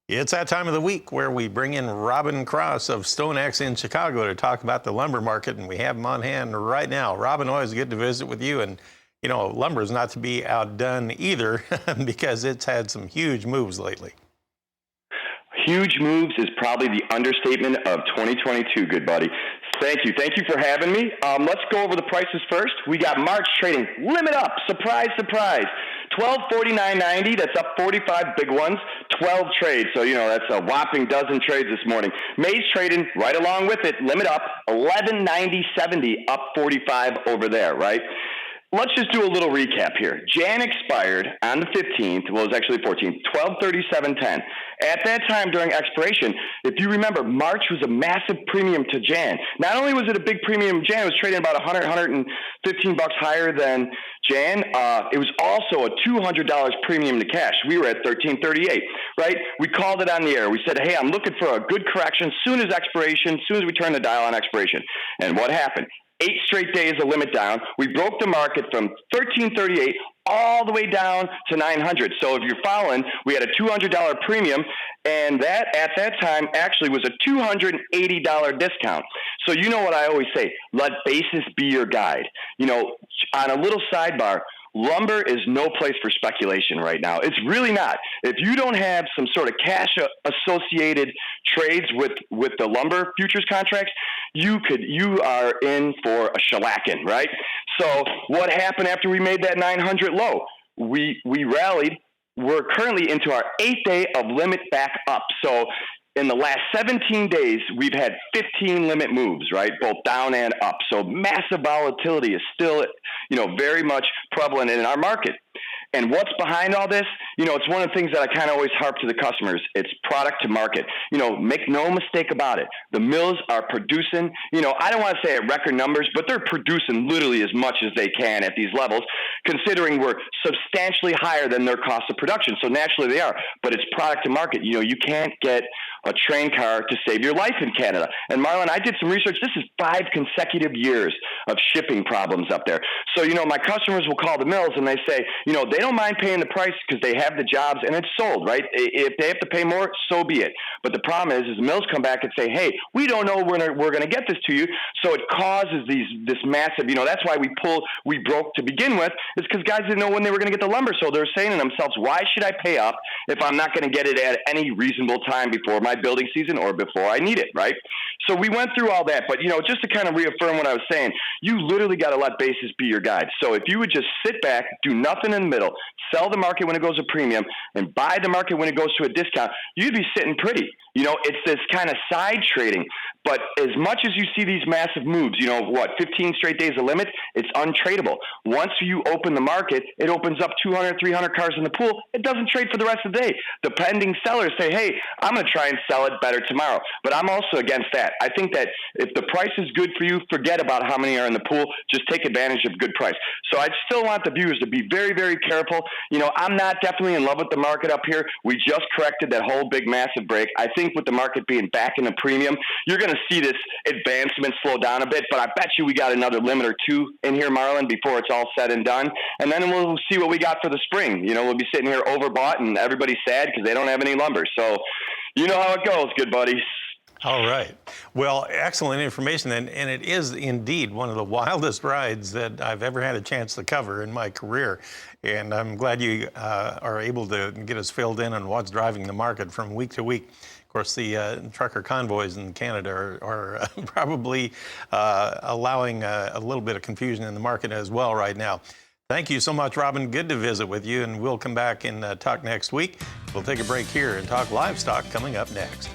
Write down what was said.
It's that time of the week where we bring in Robin Cross of StoneX in Chicago to talk about the lumber market, and we have him on hand right now. Robin, always good to visit with you, and you know, lumber is not to be outdone either because it's had some huge moves lately. Huge moves is probably the understatement of 2022, good buddy. Thank you. Thank you for having me. Let's go over the prices first. We got March trading limit up. Surprise, surprise. 1249.90. That's up 45 big ones. 12 trades. So, you know, that's a whopping dozen trades this morning. May's trading right along with it. Limit up. 1190.70. Up 45 over there, right? Let's just do a little recap here. Jan expired on the 15th. Well, it was actually the 14th, 1237.10. At that time during expiration, if you remember, March was a massive premium to Jan. Not only was it a big premium, Jan was trading about $115 higher than Jan. It was also a $200 premium to cash. We were at 1338, right? We called it on the air. We said, hey, I'm looking for a good correction soon as expiration, soon as we turn the dial on expiration. And what happened? 8 straight days of limit down. We broke the market from 1338 all the way down to 900. So if you're following, we had a $200 premium, and that at that time actually was a $280 discount. So you know what I always say, let basis be your guide. You know, on a little sidebar, lumber is no place for speculation right now. It's really not. If you don't have some sort of cash associated trades with the lumber futures contracts, you are in for a shellacking, right? So what happened after we made that 900 low? We rallied. We're currently into our 8th day of limit back up. So in the last 17 days, we've had 15 limit moves, right? Both down and up. So massive volatility is still, you know, very much prevalent in our market. And what's behind all this? You know, it's one of the things that I kind of always harp to the customers. It's product to market. You know, make no mistake about it. The mills are producing, you know, I don't want to say at record numbers, but they're producing literally as much as they can at these levels, considering we're substantially higher than their cost of production. So naturally they are. But it's product to market. You know, you can't get a train car to save your life in Canada. And Marlon, I did some research. This is 5 consecutive years of shipping problems up there. So, you know, my customers will call the mills and they say, you know, they don't mind paying the price because they have the jobs and it's sold, right? If they have to pay more, so be it. But the problem is the mills come back and say, hey, we don't know when we're going to get this to you. So it causes this massive, you know, that's why we broke to begin with, is because guys didn't know when they were going to get the lumber. So they're saying to themselves, why should I pay up if I'm not going to get it at any reasonable time before my building season or before I need it, right? So we went through all that. But, you know, just to kind of reaffirm what I was saying, you literally got to let basis be your guide. So if you would just sit back, do nothing in the middle, sell the market when it goes to premium, and buy the market when it goes to a discount, you'd be sitting pretty. You know, it's this kind of side trading. But as much as you see these massive moves, you know, 15 straight days of limit, it's untradeable. Once you open the market, it opens up 200, 300 cars in the pool. It doesn't trade for the rest of the day. The pending sellers say, hey, I'm going to try and sell it better tomorrow. But I'm also against that. I think that if the price is good for you, forget about how many are in the pool. Just take advantage of good price. So I still want the viewers to be very, very careful. You know, I'm not definitely in love with the market up here. We just corrected that whole big massive break. I think with the market being back in the premium, you're going to see this advancement slow down a bit, but I bet you we got another limit or two in here, Marlon, before it's all said and done. And then we'll see what we got for the spring. You know, we'll be sitting here overbought and everybody's sad because they don't have any lumber. So you know how it goes, good buddies. All right. Well, excellent information. And it is indeed one of the wildest rides that I've ever had a chance to cover in my career. And I'm glad you are able to get us filled in on what's driving the market from week to week. Of course, the trucker convoys in Canada are probably allowing a little bit of confusion in the market as well right now. Thank you so much, Robin. Good to visit with you, and we'll come back and talk next week. We'll take a break here and talk livestock coming up next.